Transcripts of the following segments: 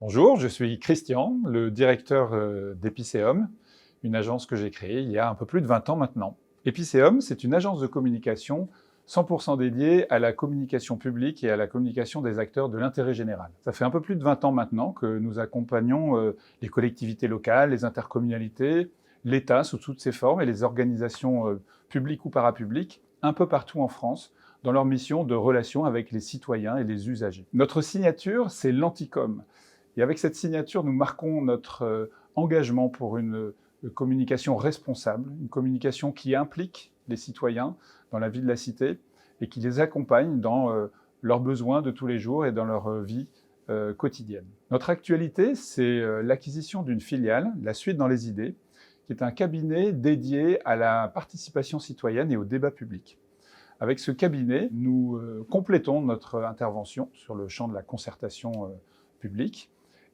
Bonjour, je suis Christian, le directeur d'Epiceum, une agence que j'ai créée il y a un peu plus de 20 ans maintenant. Epiceum, c'est une agence de communication 100% dédiée à la communication publique et à la communication des acteurs de l'intérêt général. Ça fait un peu plus de 20 ans maintenant que nous accompagnons les collectivités locales, les intercommunalités, l'État sous toutes ses formes et les organisations publiques ou parapubliques un peu partout en France dans leur mission de relation avec les citoyens et les usagers. Notre signature, c'est l'Anticom. Et avec cette signature, nous marquons notre engagement pour une communication responsable, une communication qui implique les citoyens dans la vie de la cité et qui les accompagne dans leurs besoins de tous les jours et dans leur vie quotidienne. Notre actualité, c'est l'acquisition d'une filiale, La Suite dans les idées, qui est un cabinet dédié à la participation citoyenne et au débat public. Avec ce cabinet, nous complétons notre intervention sur le champ de la concertation publique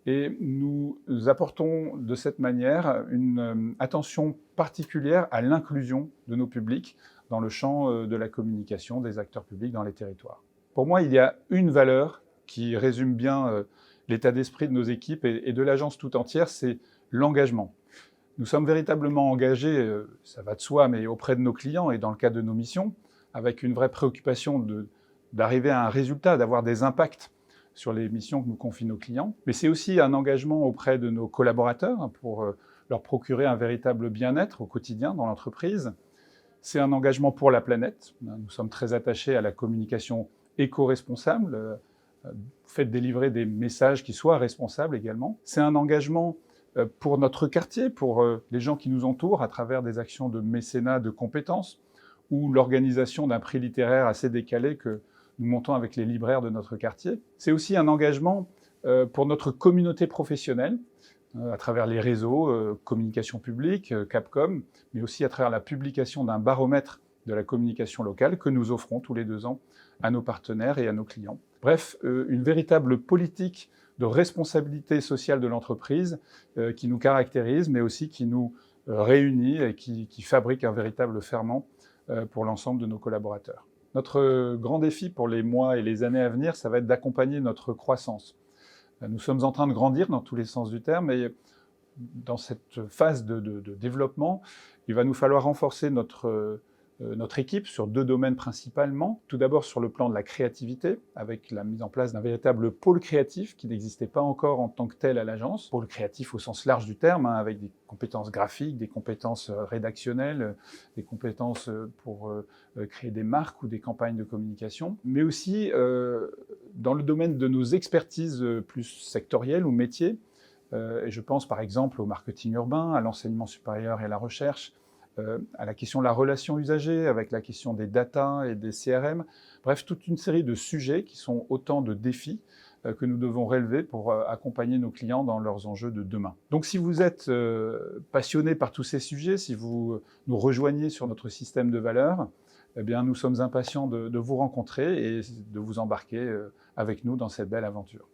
et nous apportons de cette manière une attention particulière à l'inclusion de nos publics dans le champ de la communication des acteurs publics dans les territoires. Pour moi, il y a une valeur qui résume bien l'état d'esprit de nos équipes et de l'agence tout entière, c'est l'engagement. Nous sommes véritablement engagés, ça va de soi, mais auprès de nos clients et dans le cadre de nos missions, avec une vraie préoccupation d'arriver à un résultat, d'avoir des impacts sur les missions que nous confient nos clients. Mais c'est aussi un engagement auprès de nos collaborateurs pour leur procurer un véritable bien-être au quotidien dans l'entreprise. C'est un engagement pour la planète. Nous sommes très attachés à la communication éco-responsable, fait de délivrer des messages qui soient responsables également. C'est un engagement pour notre quartier, pour les gens qui nous entourent à travers des actions de mécénat de compétences ou l'organisation d'un prix littéraire assez décalé que nous montons avec les libraires de notre quartier. C'est aussi un engagement pour notre communauté professionnelle, à travers les réseaux, communication publique, Capcom, mais aussi à travers la publication d'un baromètre de la communication locale que nous offrons tous les 2 ans à nos partenaires et à nos clients. Bref, une véritable politique de responsabilité sociale de l'entreprise qui nous caractérise, mais aussi qui nous réunit et qui fabrique un véritable ferment pour l'ensemble de nos collaborateurs. Notre grand défi pour les mois et les années à venir, ça va être d'accompagner notre croissance. Nous sommes en train de grandir dans tous les sens du terme et dans cette phase de développement, il va nous falloir renforcer notre équipe sur 2 domaines principalement. Tout d'abord sur le plan de la créativité, avec la mise en place d'un véritable pôle créatif qui n'existait pas encore en tant que tel à l'agence. Pôle créatif au sens large du terme, avec des compétences graphiques, des compétences rédactionnelles, des compétences pour créer des marques ou des campagnes de communication, mais aussi dans le domaine de nos expertises plus sectorielles ou métiers. Et je pense par exemple au marketing urbain, à l'enseignement supérieur et à la recherche, à la question de la relation usagée, avec la question des data et des CRM. Bref, toute une série de sujets qui sont autant de défis que nous devons relever pour accompagner nos clients dans leurs enjeux de demain. Donc si vous êtes passionné par tous ces sujets, si vous nous rejoignez sur notre système de valeurs, eh bien, nous sommes impatients de vous rencontrer et de vous embarquer avec nous dans cette belle aventure.